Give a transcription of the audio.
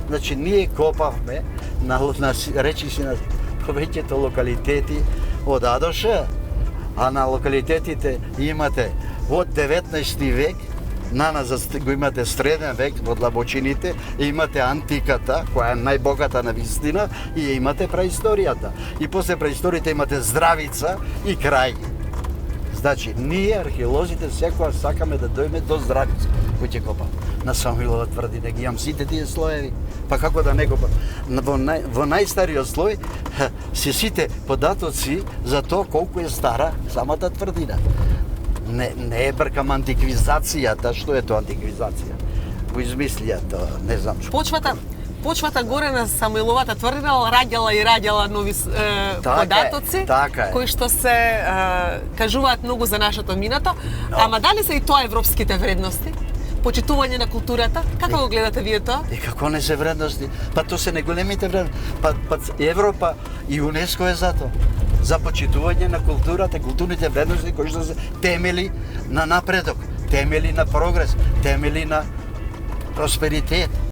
Значи, ние копавме на речиси на повеќето локалитети од Адоша, а на локалитетите имате од 19 век, на нас го имате среден век во длабочините, имате антиката, која е најбогата на вистина, и имате праисторијата. И после праисторијата имате здравица и крај. Значи, ние, археолозите, секоја сакаме да дојме до здравица, кој ќе копа. На Самуилова тврдина ги имам сите тие слоеви, па како да не копа. Во најстариот слој се сите податоци за тоа колку е стара самата тврдина. Не е бркам антиквизацијата, што е тоа антиквизација? Го измислија тоа, не знам што. Почвата горе на Самуиловата тврдина раѓала нови податоци, кои што се кажуваат многу за нашето минато, ама дали се и тоа европските вредности? Почитување на културата? Како го гледате вие тоа? Како не се вредности? Па тоа се неголемите вредности. Па Европа и ЮНЕСКО е за тоа. За почитување на културата, културните вредности кои што се темели на напредок, темели на прогрес, темели на просперитет.